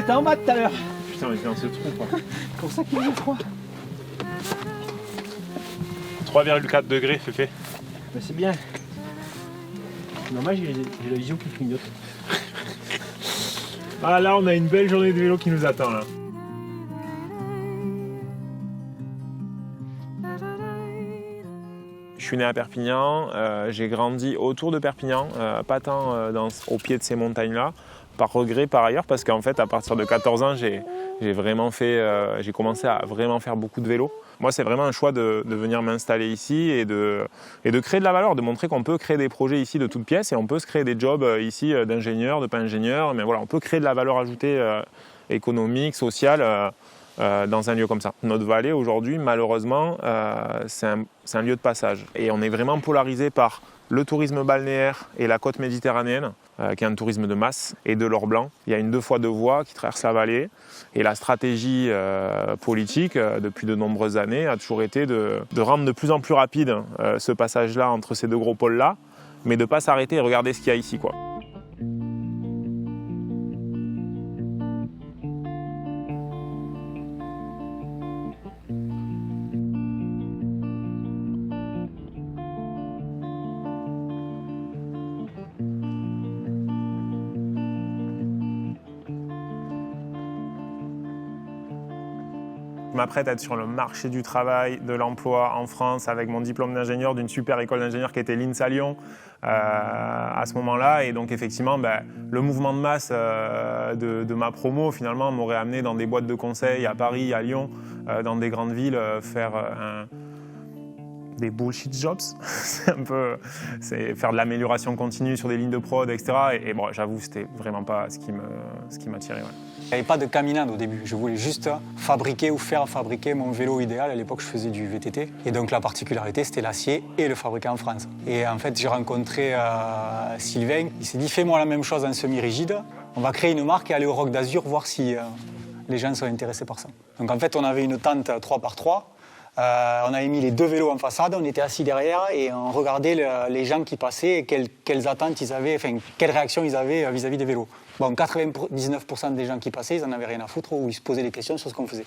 était en bas tout à l'heure. Putain, on était dans ce trou quoi. C'est pour ça qu'il fait froid. 3,4 degrés, Féfé. Mais c'est bien. Dommage, j'ai la vision qui clignote. Ah là, on a une belle journée de vélo qui nous attend là. Je suis né à Perpignan, j'ai grandi autour de Perpignan, pas tant au pied de ces montagnes-là, par regret par ailleurs, parce qu'en fait à partir de 14 ans j'ai commencé à vraiment faire beaucoup de vélo. Moi c'est vraiment un choix de venir m'installer ici et de créer de la valeur, de montrer qu'on peut créer des projets ici de toutes pièces et on peut se créer des jobs ici d'ingénieur, de pas ingénieur, mais voilà, on peut créer de la valeur ajoutée économique, sociale. Dans un lieu comme ça. Notre vallée aujourd'hui, malheureusement, c'est un lieu de passage. Et on est vraiment polarisé par le tourisme balnéaire et la côte méditerranéenne, qui est un tourisme de masse, et de l'or blanc. Il y a une 2 fois 2 voies qui traversent la vallée. Et la stratégie politique, depuis de nombreuses années, a toujours été de rendre de plus en plus rapide ce passage-là entre ces 2 gros pôles-là, mais de ne pas s'arrêter et regarder ce qu'il y a ici, quoi. Je m'apprête à être sur le marché du travail, de l'emploi en France avec mon diplôme d'ingénieur d'une super école d'ingénieur qui était l'INSA Lyon à ce moment-là. Et donc effectivement, le mouvement de masse de ma promo finalement m'aurait amené dans des boîtes de conseil à Paris, à Lyon, dans des grandes villes, faire des bullshit jobs. C'est faire de l'amélioration continue sur des lignes de prod, etc. Et bon, j'avoue, c'était vraiment pas ce qui m'attirait. Ouais. Il n'y avait pas de caminade au début, je voulais juste fabriquer ou faire fabriquer mon vélo idéal. À l'époque, je faisais du VTT. Et donc la particularité, c'était l'acier et le fabriquer en France. Et en fait, j'ai rencontré Sylvain. Il s'est dit, fais-moi la même chose en semi-rigide. On va créer une marque et aller au Roc d'Azur, voir si les gens sont intéressés par ça. Donc en fait, on avait une tente 3x3. On avait mis les 2 vélos en façade, on était assis derrière et on regardait les gens qui passaient et quelles attentes ils avaient, enfin, quelles réactions ils avaient vis-à-vis des vélos. Bon, 99% des gens qui passaient, ils n'en avaient rien à foutre ou ils se posaient des questions sur ce qu'on faisait.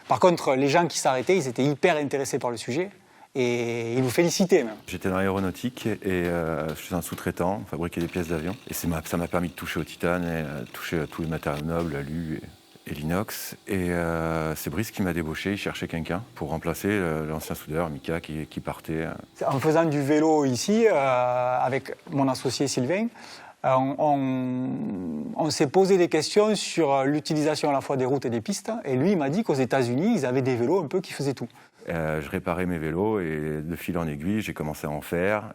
Par contre, les gens qui s'arrêtaient, ils étaient hyper intéressés par le sujet et ils nous félicitaient même. J'étais dans l'aéronautique et je suis un sous-traitant, fabriquer des pièces d'avion. Et ça m'a permis de toucher au titane et toucher à tous les matériaux nobles, l'alu et l'inox. Et c'est Brice qui m'a débauché, il cherchait quelqu'un pour remplacer l'ancien soudeur, Mika, qui partait. En faisant du vélo ici, avec mon associé Sylvain, on s'est posé des questions sur l'utilisation à la fois des routes et des pistes. Et lui, il m'a dit qu'aux États-Unis, ils avaient des vélos un peu qui faisaient tout. Je réparais mes vélos et de fil en aiguille, j'ai commencé à en faire.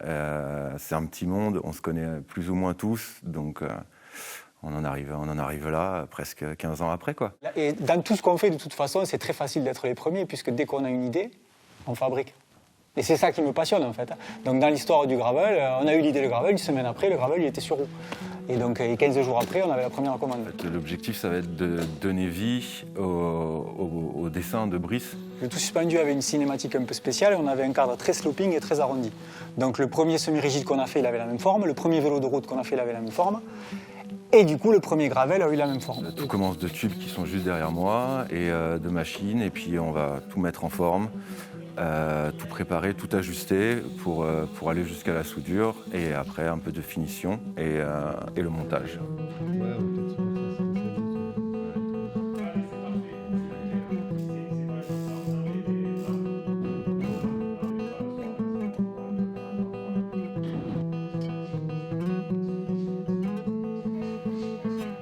C'est un petit monde, on se connaît plus ou moins tous, donc on en arrive là, presque 15 ans après, quoi. Et dans tout ce qu'on fait, de toute façon, c'est très facile d'être les premiers, puisque dès qu'on a une idée, on fabrique. Et c'est ça qui me passionne, en fait. Donc, dans l'histoire du gravel, on a eu l'idée de gravel, une semaine après, le gravel, il était sur roue. Et donc, 15 jours après, on avait la première commande. En fait, l'objectif, ça va être de donner vie au dessin de Brice. Le tout suspendu avait une cinématique un peu spéciale, et on avait un cadre très sloping et très arrondi. Donc, le premier semi-rigide qu'on a fait, il avait la même forme. Le premier vélo de route qu'on a fait, il avait la même forme. Et du coup, le premier gravel a eu la même forme. Tout commence de tubes qui sont juste derrière moi et de machines. Et puis, on va tout mettre en forme. Tout préparer, tout ajuster pour aller jusqu'à la soudure et après un peu de finition et le montage.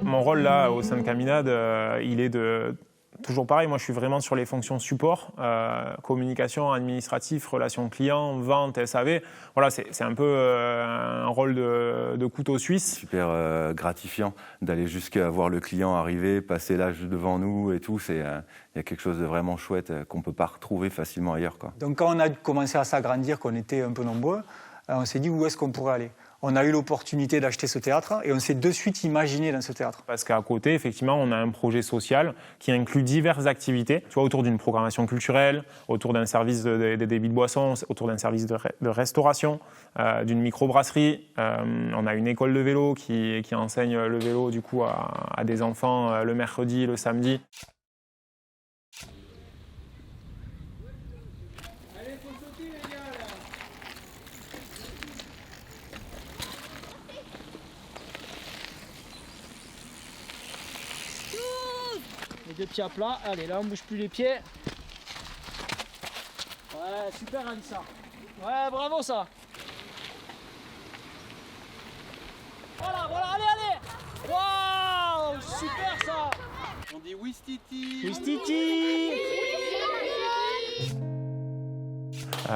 Mon rôle là au sein de Caminade, il est de... Toujours pareil, moi je suis vraiment sur les fonctions support, communication, administratif, relations clients, vente, SAV. Voilà, c'est un peu un rôle de couteau suisse. Super gratifiant d'aller jusqu'à voir le client arriver, passer là juste devant nous et tout. Il y a quelque chose de vraiment chouette qu'on ne peut pas retrouver facilement ailleurs, quoi. Donc quand on a commencé à s'agrandir, qu'on était un peu nombreux, on s'est dit où est-ce qu'on pourrait aller. on a eu l'opportunité d'acheter ce théâtre et on s'est de suite imaginé dans ce théâtre. Parce qu'à côté, effectivement, on a un projet social qui inclut diverses activités, tu vois, autour d'une programmation culturelle, autour d'un service de débit de boissons, autour d'un service de restauration, d'une microbrasserie. On a une école de vélo qui enseigne le vélo du coup à des enfants le mercredi, le samedi. Les deux pieds à plat, allez là on bouge plus les pieds. Ouais, super Alissa. Ouais, bravo ça. Voilà, voilà, allez, allez. Waouh, super ça. On dit Wistiti. Wistiti.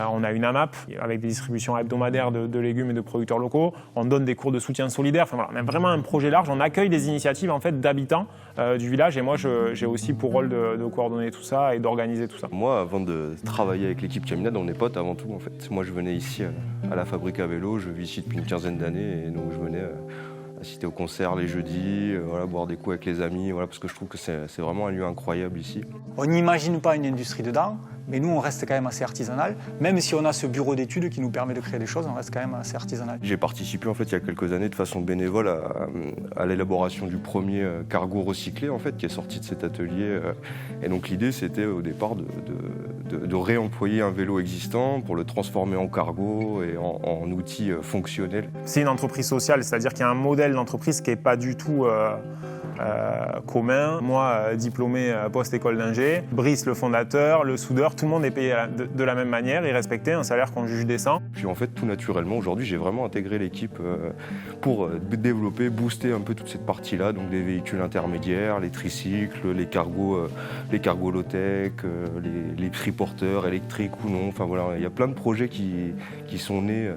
On a une AMAP avec des distributions hebdomadaires de légumes et de producteurs locaux. On donne des cours de soutien solidaire. Enfin, voilà, on a vraiment un projet large. On accueille des initiatives en fait, d'habitants du village. Et moi, j'ai aussi pour rôle de coordonner tout ça et d'organiser tout ça. Moi, avant de travailler avec l'équipe Caminade, on est potes avant tout. En fait. Moi, je venais ici à la fabrique à vélo. Je vis ici depuis une quinzaine d'années. Et donc, je venais assister aux concerts les jeudis, voilà, boire des coups avec les amis. Voilà, parce que je trouve que c'est vraiment un lieu incroyable ici. On n'imagine pas une industrie dedans, mais nous, on reste quand même assez artisanal. Même si on a ce bureau d'études qui nous permet de créer des choses, on reste quand même assez artisanal. J'ai participé en fait, il y a quelques années de façon bénévole à l'élaboration du premier cargo recyclé en fait, qui est sorti de cet atelier. Et donc l'idée, c'était au départ de réemployer un vélo existant pour le transformer en cargo et en outil fonctionnel. C'est une entreprise sociale, c'est-à-dire qu'il y a un modèle d'entreprise qui n'est pas du tout commun. Moi, diplômé post-école d'ingé, Brice, le fondateur, le soudeur, tout le monde est payé de la même manière et respecté, un salaire qu'on juge décent. Puis en fait, tout naturellement, aujourd'hui, j'ai vraiment intégré l'équipe pour développer, booster un peu toute cette partie-là, donc les véhicules intermédiaires, les tricycles, les cargos low-tech, les triporteurs électriques ou non. Enfin voilà, il y a plein de projets qui sont nés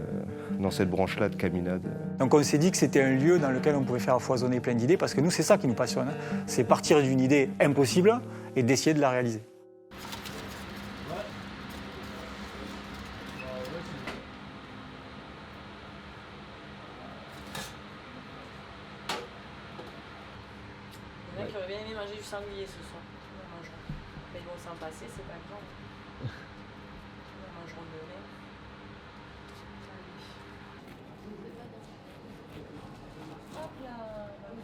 dans cette branche-là de Caminade. Donc on s'est dit que c'était un lieu dans lequel on pouvait faire foisonner plein d'idées, parce que nous, c'est ça qui nous passionne. C'est partir d'une idée impossible et d'essayer de la réaliser. Il y en a qui auraient bien aimé manger du sanglier ce soir. Nous mangerons. Mais ils vont s'en passer, c'est pas grave. Nous mangerons demain. Hop là.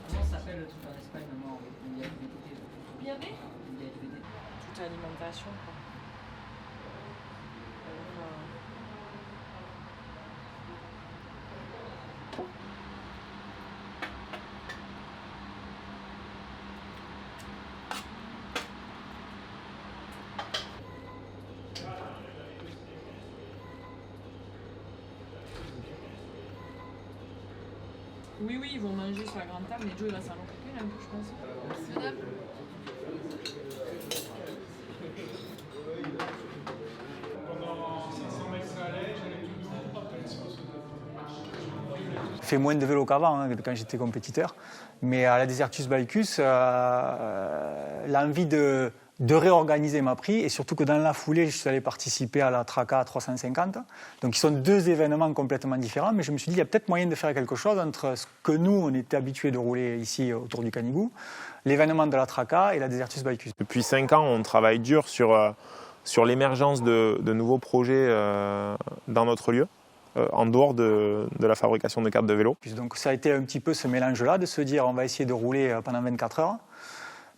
Comment ça s'appelle le truc en Espagne maintenant? Il y a du VTT. Bien vu. Il y a du VTT. Toute alimentation, quoi. Oui, oui, ils vont manger sur la grande table, mais Joe il va s'en occuper un peu, je pense. Je fais moins de vélo qu'avant, hein, quand j'étais compétiteur. Mais à la Desertus Balcus, l'envie de réorganiser m'a pris, et surtout que dans la foulée, je suis allé participer à la Traca 350. Donc, ils sont deux événements complètement différents, mais je me suis dit, il y a peut-être moyen de faire quelque chose entre ce que nous, on était habitués de rouler ici autour du Canigou, l'événement de la Traca et la Desertus Balcus. Depuis 5 ans, on travaille dur sur l'émergence de nouveaux projets dans notre lieu, en dehors de la fabrication de cartes de vélo. Donc, ça a été un petit peu ce mélange-là, de se dire, on va essayer de rouler pendant 24 heures,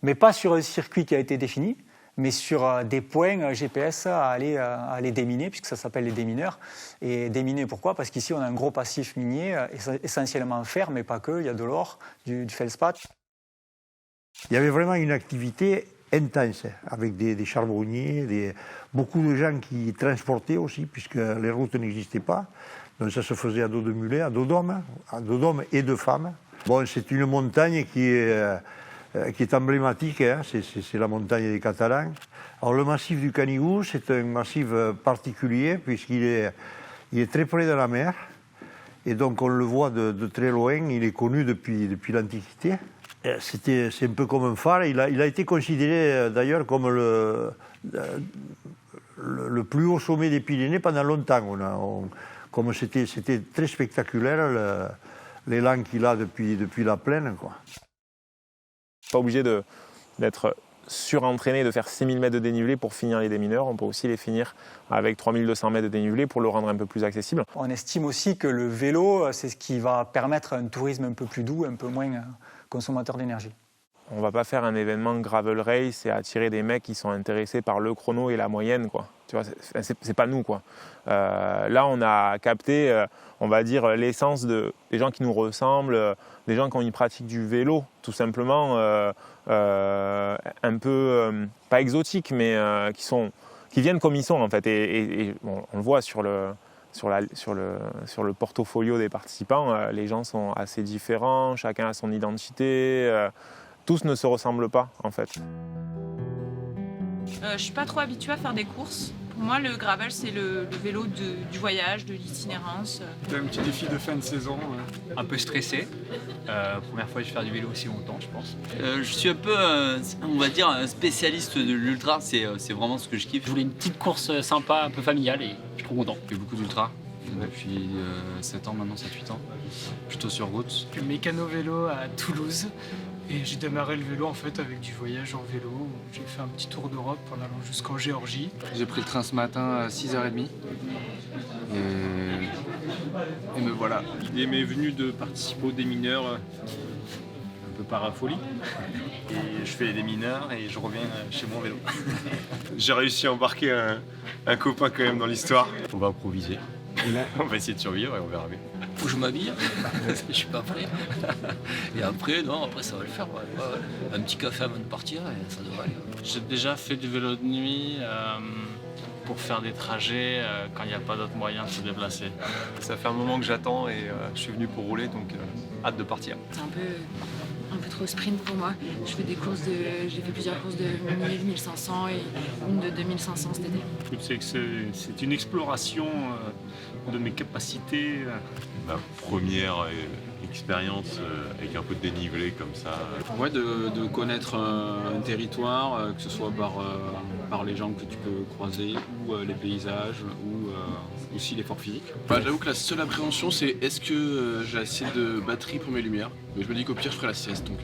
mais pas sur un circuit qui a été défini, mais sur des points GPS à aller déminer, puisque ça s'appelle les démineurs. Et déminer, pourquoi? Parce qu'ici, on a un gros passif minier, essentiellement fer, mais pas que, il y a de l'or, du feldspath. Il y avait vraiment une activité intense, avec des charbonniers, beaucoup de gens qui transportaient aussi, puisque les routes n'existaient pas. Donc ça se faisait à dos de mulet, à dos d'hommes et de femmes. Bon, c'est une montagne qui est emblématique, hein, c'est la montagne des Catalans. Alors le massif du Canigou, c'est un massif particulier puisqu'il est très près de la mer et donc on le voit de très loin, il est connu depuis l'Antiquité. C'est un peu comme un phare, il a été considéré d'ailleurs comme le plus haut sommet des Pyrénées pendant longtemps. comme c'était très spectaculaire l'élan qu'il a depuis la plaine, quoi. Pas obligé d'être surentraîné, de faire 6000 mètres de dénivelé pour finir les démineurs. On peut aussi les finir avec 3200 mètres de dénivelé pour le rendre un peu plus accessible. On estime aussi que le vélo, c'est ce qui va permettre un tourisme un peu plus doux, un peu moins consommateur d'énergie. On va pas faire un événement gravel race et attirer des mecs qui sont intéressés par le chrono et la moyenne, quoi. Tu vois, c'est pas nous, quoi. Là, on a capté, on va dire, l'essence des gens qui nous ressemblent, des gens qui ont une pratique du vélo, tout simplement, un peu, pas exotiques, mais qui viennent comme ils sont, en fait. Et bon, on le voit sur le portfolio des participants, les gens sont assez différents, chacun a son identité. Tous ne se ressemblent pas, en fait. Je suis pas trop habituée à faire des courses. Pour moi, le gravel, c'est le vélo du voyage, de l'itinérance. C'est un petit défi de fin de saison. Un peu stressé. Première fois que je vais faire du vélo aussi longtemps, je pense. Je suis un peu, on va dire, un spécialiste de l'ultra. C'est vraiment ce que je kiffe. Je voulais une petite course sympa, un peu familiale, et je suis trop content. Je fais beaucoup d'ultra. Depuis 7 ans maintenant, 7-8 ans, plutôt sur route. Je suis mécano-vélo à Toulouse et j'ai démarré le vélo en fait avec du voyage en vélo. J'ai fait un petit tour d'Europe en allant jusqu'en Géorgie. J'ai pris le train ce matin à 6h30 et me voilà. L'idée m'est venue de participer aux démineurs un peu par la folie. Et je fais les démineurs et je reviens chez moi en vélo. J'ai réussi à embarquer un copain quand même dans l'histoire. On va improviser. On va essayer de survivre et on verra bien. Faut que je m'habille, je suis pas prêt. Et après, après ça va le faire. Ouais. Un petit café avant de partir et ça devrait aller. J'ai déjà fait du vélo de nuit pour faire des trajets quand il n'y a pas d'autre moyen de se déplacer. Ça fait un moment que j'attends et je suis venu pour rouler, donc hâte de partir. C'est un peu trop sprint pour moi. J'ai fait plusieurs courses de 1000, 1500 et une de 2500 cet été. C'est une exploration de mes capacités. Ma première expérience avec un peu de dénivelé comme ça. Ouais, de connaître un territoire, que ce soit par les gens que tu peux croiser, ou les paysages, ou aussi l'effort physique. J'avoue que la seule appréhension, c'est est-ce que j'ai assez de batterie pour mes lumières. Mais je me dis qu'au pire, je ferai la sieste. Donc,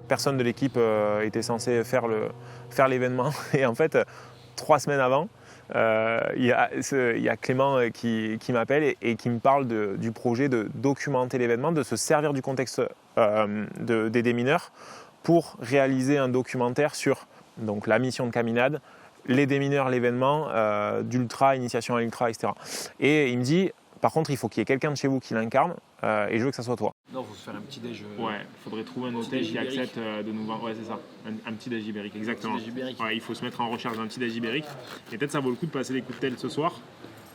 Personne de l'équipe était censé faire l'événement. Et en fait, 3 semaines avant, il y a Clément qui m'appelle et qui me parle du projet de documenter l'événement, de se servir du contexte des démineurs pour réaliser un documentaire sur donc, la mission de Caminade, les démineurs, l'événement, d'ultra, initiation à l'ultra, etc. Et il me dit, par contre, il faut qu'il y ait quelqu'un de chez vous qui l'incarne et je veux que ça soit toi. Non, il faut se faire un petit déj. Ouais, il faudrait trouver un hôtel qui accepte de nous voir. Ouais, c'est ça, un petit déj ibérique, exactement. Ouais, il faut se mettre en recherche d'un petit déj ibérique. Et peut-être ça vaut le coup de passer les coups de tel ce soir.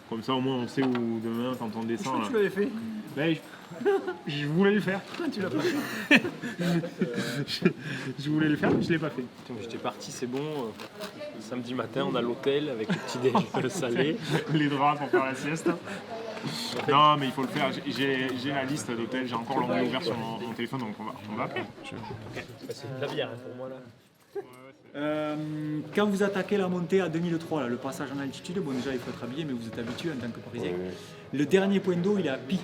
Comme ça, au moins, on sait où demain, quand on descend. Tu l'avais fait. Ouais, je voulais le faire. Tu l'as pas fait. Je voulais le faire, mais je ne l'ai pas fait. J'étais parti, c'est bon. Samedi matin, on a l'hôtel avec le petit déj salé. Les draps pour faire la sieste. Non, mais il faut le faire. J'ai la liste d'hôtels, j'ai encore l'onglet ouvert sur mon téléphone, donc on va appeler. C'est de la bière pour moi là. Quand vous attaquez la montée à 2003, là, le passage en altitude, bon déjà il faut être habillé, mais vous êtes habitué en tant que Parisien. Le dernier point d'eau, il est à Pi.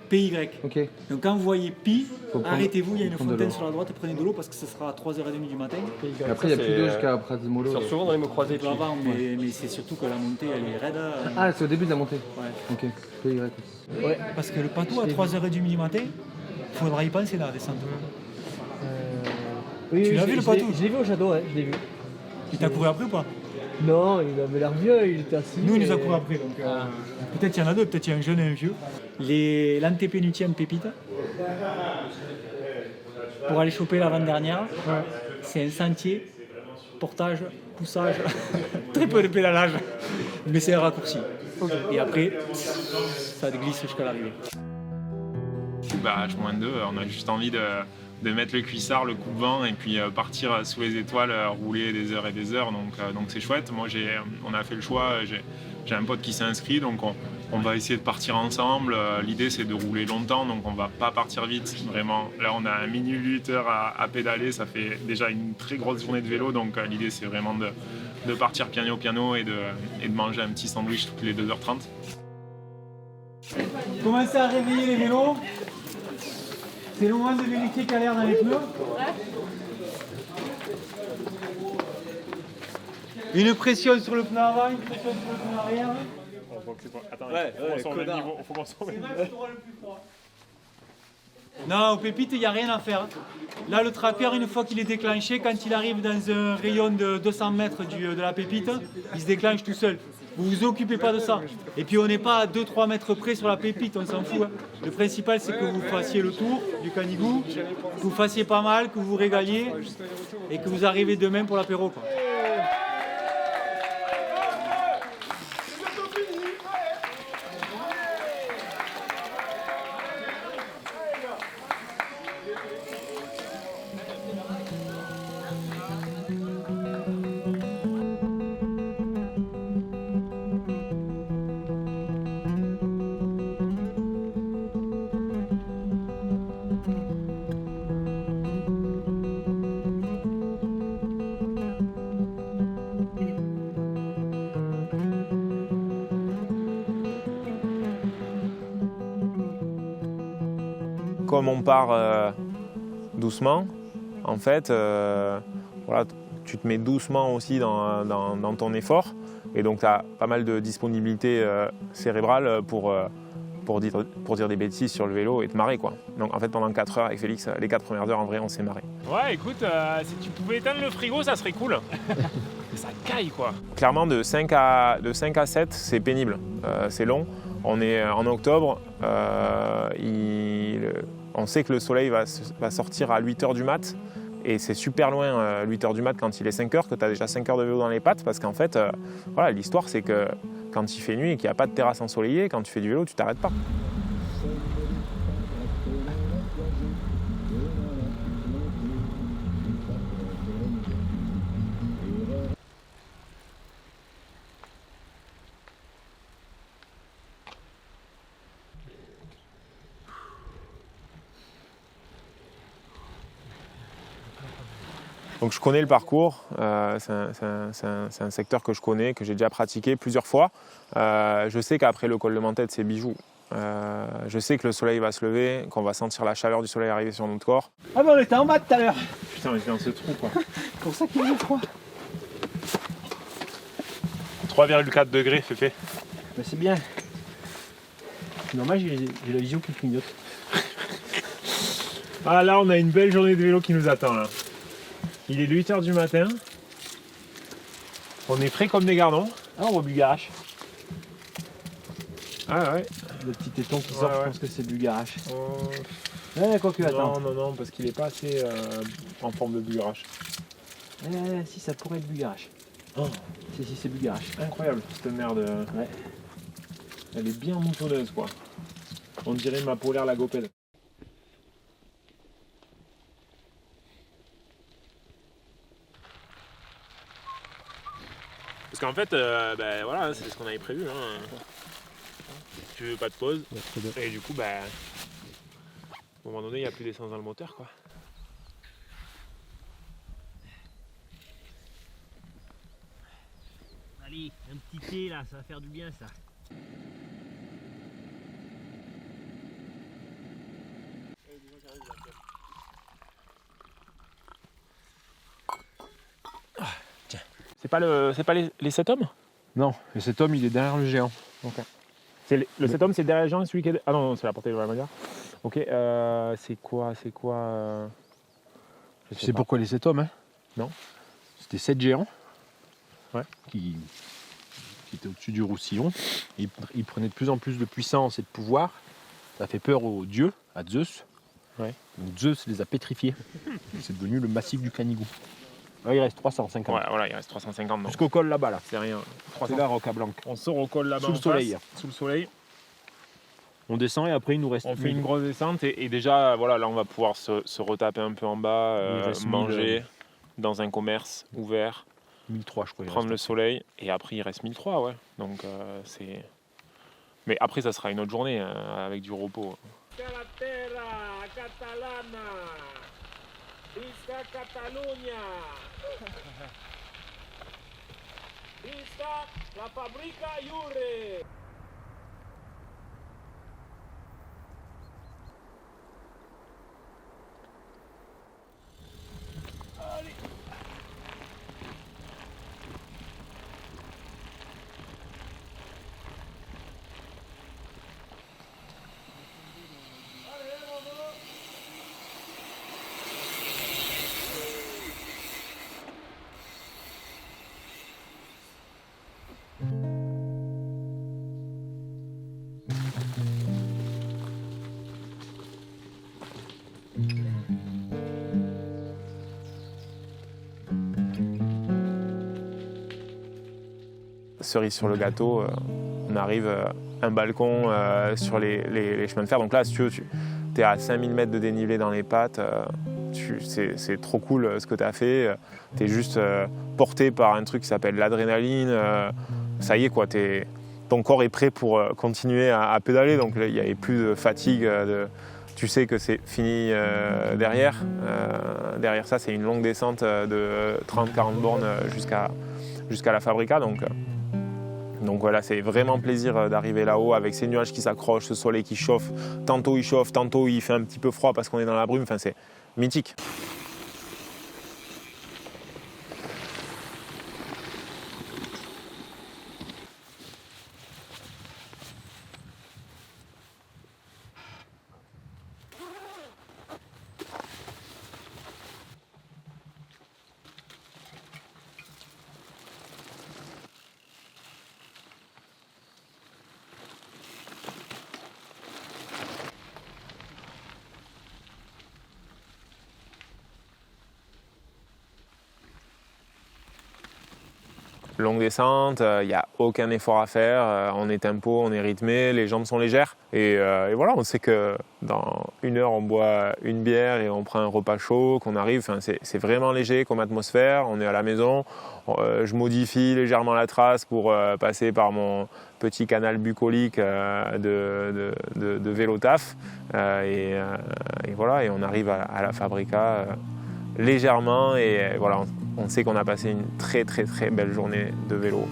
PY. Okay. Donc quand vous voyez Pi, arrêtez-vous, il y a une fontaine sur la droite, prenez de l'eau parce que ce sera à 3h30 du matin. Et après, il n'y a plus d'eau jusqu'à Pratizmolo. Ils sont souvent dans les mots croisés. Avant, mais c'est surtout que la montée, elle est raide. Ah, c'est au début de la montée. Ouais. Ok, PY. Ouais, parce que le plateau à 3h30 du matin, il faudra y penser là, à descendre. Oui, tu l'as vu le plateau? Je l'ai vu au château, ouais, je l'ai vu. Il t'a couru après ou pas? Non, il avait l'air vieux, il était assis. Nous, il nous a couru après. Donc, peut-être il y en a deux, peut-être il y a un jeune et un vieux. L'antépénultième pépite, pour aller choper l'avant-dernière, c'est un sentier, portage, poussage, très peu de pédalage, mais c'est un raccourci. Okay. Et après, ça glisse jusqu'à l'arrivée. H-2, on a juste envie de mettre le cuissard, le coupe-vent et puis partir sous les étoiles, rouler des heures et des heures, donc c'est chouette. Moi on a fait le choix, j'ai un pote qui s'est inscrit, donc On va essayer de partir ensemble. L'idée, c'est de rouler longtemps, donc on va pas partir vite. Vraiment, là, on a un mini 8 heures à pédaler. Ça fait déjà une très grosse journée de vélo, donc l'idée, c'est vraiment de partir piano et de manger un petit sandwich toutes les 2h30. Commencez à réveiller les vélos. C'est le moment de vérifier qu'il y a l'air dans les pneus. Une pression sur le pneu avant, une pression sur le pneu arrière. Attends, il faut qu'on s'en mette. Non, au pépite, il n'y a rien à faire. Là, le tracker, une fois qu'il est déclenché, quand il arrive dans un rayon de 200 mètres de la pépite, il se déclenche tout seul. Vous vous occupez pas de ça. Et puis, on n'est pas à 2-3 mètres près sur la pépite, on s'en fout. Hein. Le principal, c'est que vous fassiez le tour du Canigou, que vous fassiez pas mal, que vous vous régaliez et que vous arrivez demain pour l'apéro. Comme on part doucement, en fait, voilà, tu te mets doucement aussi dans ton effort et donc tu as pas mal de disponibilité cérébrale pour dire des bêtises sur le vélo et te marrer, quoi. Donc en fait pendant 4 heures avec Félix, les 4 premières heures en vrai on s'est marré. Ouais écoute, si tu pouvais éteindre le frigo ça serait cool. Ça caille quoi. Clairement de 5 à 7 c'est pénible, c'est long. On est en octobre, on sait que le soleil va sortir à 8h du mat et c'est super loin 8h du mat quand il est 5h, que tu as déjà 5 heures de vélo dans les pattes parce qu'en fait, voilà, l'histoire c'est que quand il fait nuit et qu'il n'y a pas de terrasse ensoleillée, quand tu fais du vélo, tu t'arrêtes pas. Donc je connais le parcours, c'est un secteur que je connais, que j'ai déjà pratiqué plusieurs fois. Je sais qu'après le col de Menthède, c'est bijou. Je sais que le soleil va se lever, qu'on va sentir la chaleur du soleil arriver sur notre corps. Ah bah on était en bas tout à l'heure. Putain, on était dans ce trou quoi. C'est pour ça qu'il fait froid. 3,4 degrés, Féfé. Bah c'est bien. C'est normal, j'ai la vision qui clignote. Ah là, on a une belle journée de vélo qui nous attend là. Il est 8h du matin. On est frais comme des gardons. Ah, on voit Bugarache. Ah ouais. Le petit téton qui sort, Ouais, je pense que c'est Bugarache. Ouais, quoi que, attends. Non, parce qu'il n'est pas assez en forme de Bugarache. Si, ça pourrait être Bugarache. Oh. Si, c'est Bugarache. Incroyable, cette merde. Ouais. Elle est bien moutonneuse, quoi. On dirait ma polaire lagopède. Parce qu'en fait, ben voilà, c'est ce qu'on avait prévu. Hein. Tu veux pas de pause. Et du coup, à un moment donné, il n'y a plus d'essence dans le moteur, quoi. Allez, un petit thé là, ça va faire du bien ça. C'est pas les 7 hommes? Non, et cet homme il est derrière le géant. Okay. Le 7 hommes c'est derrière le géant, celui qui est... Ah non, c'est la portée de la manière. Ok, c'est quoi Tu sais pourquoi les 7 hommes, hein? Non. C'était 7 géants, ouais, qui étaient au-dessus du Roussillon. Ils prenaient de plus en plus de puissance et de pouvoir. Ça fait peur aux dieux, à Zeus. Ouais. Donc Zeus les a pétrifiés. C'est devenu le massif du Canigou. Là, il reste 350. Ouais, voilà, il reste 350. Jusqu'au col là-bas, là. C'est rien. C'est là, Roca Blanc. On sort au col là-bas. Sous le soleil. Sous le soleil. On descend et après il nous reste. On fait une grosse descente et déjà, voilà, là on va pouvoir se retaper un peu en bas, manger dans un commerce ouvert. 1003, je crois. Prendre le soleil et après il reste 1003, ouais. Donc c'est. Mais après, ça sera une autre journée avec du repos. Carretera catalana, Visca Catalunya, Visca la fábrica Iurre. Cerise sur le gâteau, on arrive un balcon sur les chemins de fer. Donc là, si tu veux, tu es à 5000 mètres de dénivelé dans les pattes. C'est trop cool ce que tu as fait. Tu es juste porté par un truc qui s'appelle l'adrénaline. Ça y est, quoi, ton corps est prêt pour continuer à pédaler. Donc il n'y avait plus de fatigue. Tu sais que c'est fini derrière. Derrière ça, c'est une longue descente de 30-40 bornes jusqu'à la Fabrica. Donc voilà, c'est vraiment plaisir d'arriver là-haut avec ces nuages qui s'accrochent, ce soleil qui chauffe. Tantôt il chauffe, tantôt il fait un petit peu froid parce qu'on est dans la brume. Enfin, c'est mythique. Longue descente, il n'y a aucun effort à faire, on est tempo, on est rythmé, les jambes sont légères. Et voilà, on sait que dans 1 heure, on boit une bière et on prend un repas chaud, qu'on arrive. Enfin, c'est vraiment léger comme atmosphère, on est à la maison. Je modifie légèrement la trace pour passer par mon petit canal bucolique de vélo taf. Et voilà, et on arrive à la Fabrica légèrement et voilà, on sait qu'on a passé une très très très belle journée de vélo.